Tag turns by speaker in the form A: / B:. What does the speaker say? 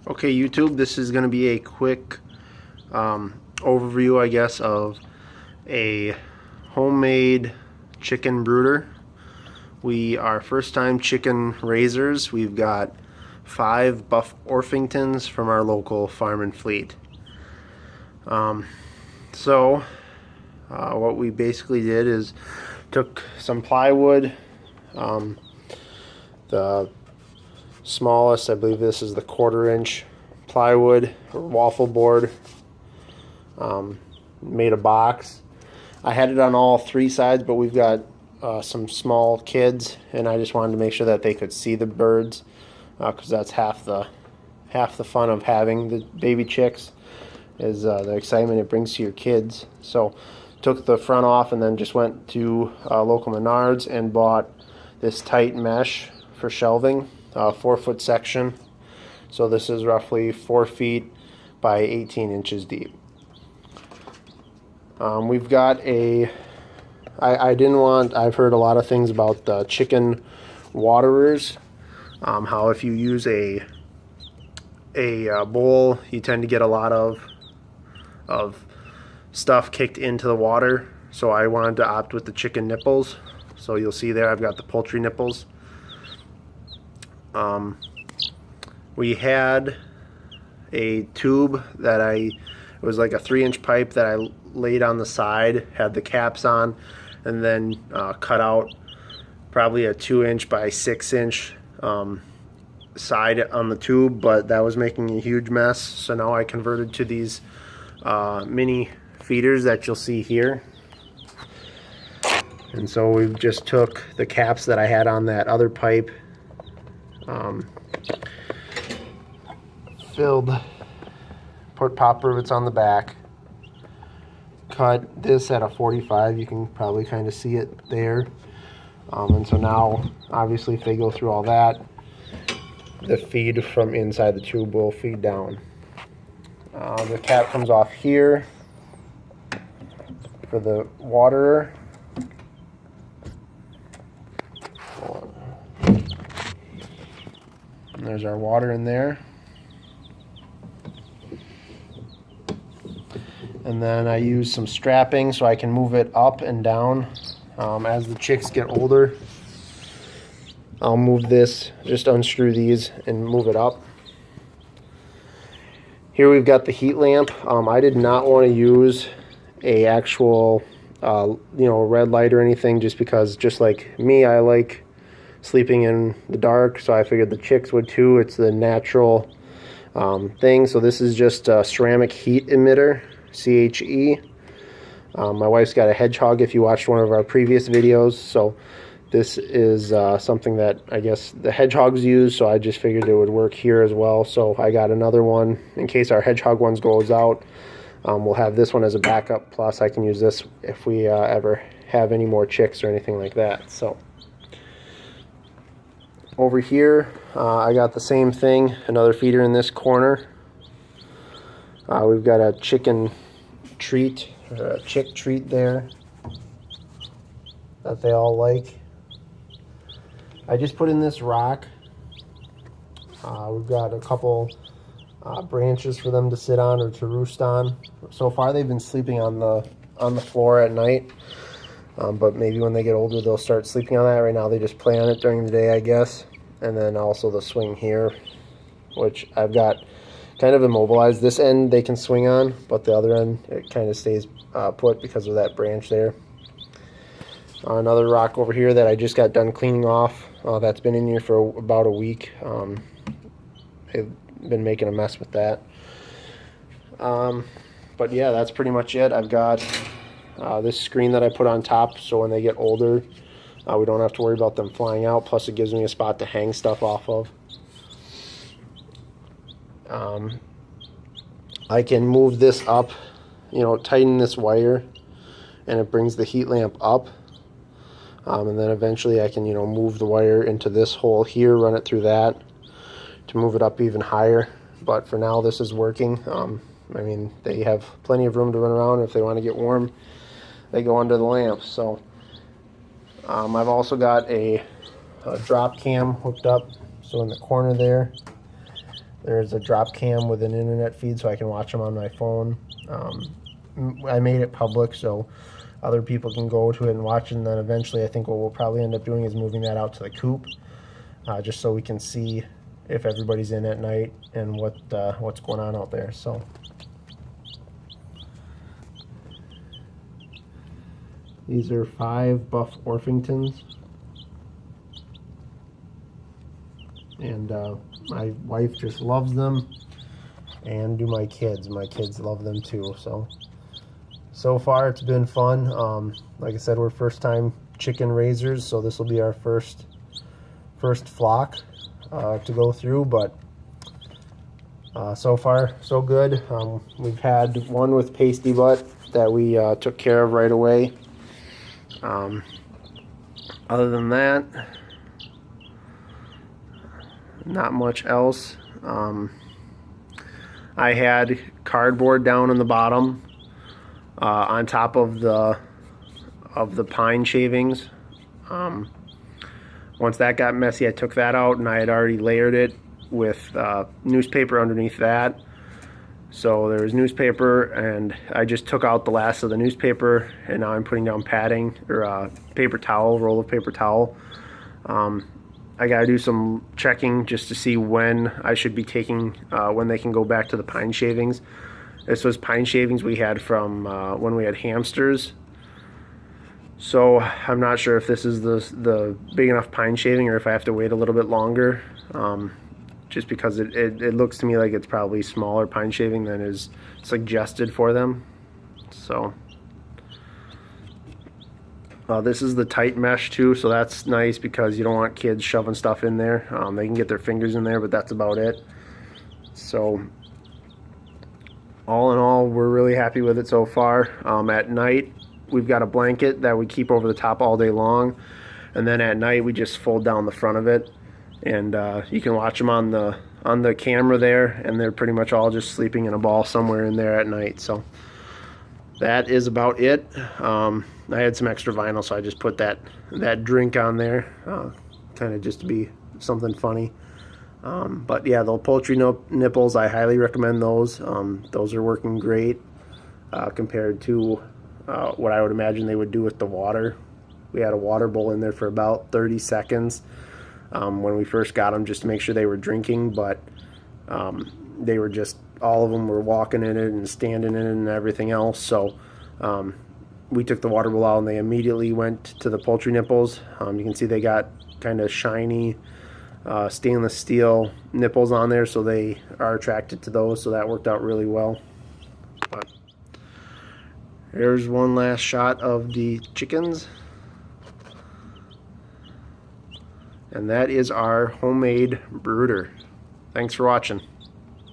A: Okay, YouTube, this is going to be a quick overview, I guess, of a homemade chicken brooder. We are first-time chicken raisers. We've got 5 Buff Orpingtons from our local farm and fleet. What we basically did is took some plywood, the smallest, I believe this is the 1/4-inch plywood or waffle board, made a box. I had it on all 3 sides, but we've got some small kids, and I just wanted to make sure that they could see the birds, because that's half the fun of having the baby chicks, is the excitement it brings to your kids. So took the front off and then just went to local Menards and bought this tight mesh for shelving, 4-foot section. So this is roughly 4 feet by 18 inches deep. We've got I've heard a lot of things about chicken waterers, how if you use a bowl, you tend to get a lot of stuff kicked into the water. So I wanted to opt with the chicken nipples. So you'll see there I've got the poultry nipples. We had a tube that it was like a 3-inch pipe that I laid on the side, had the caps on, and then cut out probably a 2-inch by 6-inch side on the tube, but that was making a huge mess. So now I converted to these mini feeders that you'll see here. And so we just took the caps that I had on that other pipe, put pop rivets on the back, cut this at a 45. You can probably kind of see it there. And so now, obviously, if they go through all that, the feed from inside the tube will feed down. The cap comes off here for the waterer. And there's our water in there. And then I use some strapping so I can move it up and down. As the chicks get older, I'll move this, just unscrew these and move it up. Here we've got the heat lamp. I did not want to use a actual red light or anything, just because, just like me, I like sleeping in the dark, so I figured the chicks would too. It's the natural thing. So this is just a ceramic heat emitter, CHE. My wife's got a hedgehog, if you watched one of our previous videos, so this is something that I guess the hedgehogs use, so I just figured it would work here as well. So I got another one in case our hedgehog ones goes out. We'll have this one as a backup, plus I can use this if we ever have any more chicks or anything like that. So over here, I got the same thing, another feeder in this corner. We've got a chicken treat, or a chick treat there that they all like. I just put in this rock. We've got a couple branches for them to sit on or to roost on. So far they've been sleeping on the floor at night, but maybe when they get older they'll start sleeping on that. Right now they just play on it during the day, I guess. And then also the swing here, which I've got kind of immobilized. This end they can swing on, but the other end it kind of stays put because of that branch there. Another rock over here that I just got done cleaning off. That's been in here for about a week. I've been making a mess with that. But yeah, that's pretty much it. I've got this screen that I put on top, so when they get older, we don't have to worry about them flying out. Plus it gives me a spot to hang stuff off of. I can move this up, tighten this wire, and it brings the heat lamp up. And then eventually I can, move the wire into this hole here, run it through that to move it up even higher. But for now, this is working. I mean, they have plenty of room to run around. If they want to get warm, they go under the lamp. So I've also got a drop cam hooked up. So in the corner there, There's a drop cam with an internet feed so I can watch them on my phone. I made it public so other people can go to it and watch it, and then eventually I think what we'll probably end up doing is moving that out to the coop, just so we can see if everybody's in at night and what's going on out there. So these are 5 Buff Orpingtons, and my wife just loves them, and do my kids. My kids love them too. So far it's been fun. Like I said, we're first time chicken raisers, so this will be our first flock to go through, but so far so good. We've had one with pasty butt that we took care of right away. Other than that, not much else. I had cardboard down in the bottom on top of the pine shavings. Once that got messy, I took that out, and I had already layered it with newspaper underneath that. So there was newspaper, and I just took out the last of the newspaper, and now I'm putting down padding, or paper towel, roll of paper towel. I gotta do some checking just to see when I should be taking, when they can go back to the pine shavings. This was pine shavings we had from when we had hamsters. So I'm not sure if this is the big enough pine shaving or if I have to wait a little bit longer. Just because it looks to me like it's probably smaller pine shaving than is suggested for them. So this is the tight mesh too, so that's nice because you don't want kids shoving stuff in there. They can get their fingers in there, but that's about it. So all in all, we're really happy with it so far. At night, we've got a blanket that we keep over the top all day long, and then at night we just fold down the front of it, and you can watch them on the camera there, and they're pretty much all just sleeping in a ball somewhere in there at night. So that is about it. I had some extra vinyl, so I just put that drink on there, kind of just to be something funny. But yeah, the poultry nipples, I highly recommend those. Those are working great compared to what I would imagine they would do with the water. We had a water bowl in there for about 30 seconds when we first got them, just to make sure they were drinking, but they were just, all of them were walking in it and standing in it and everything else. So we took the water bowl out, and they immediately went to the poultry nipples. You can see they got kind of shiny stainless steel nipples on there, so they are attracted to those, so that worked out really well. But here's one last shot of the chickens, and that is our homemade brooder. Thanks for watching.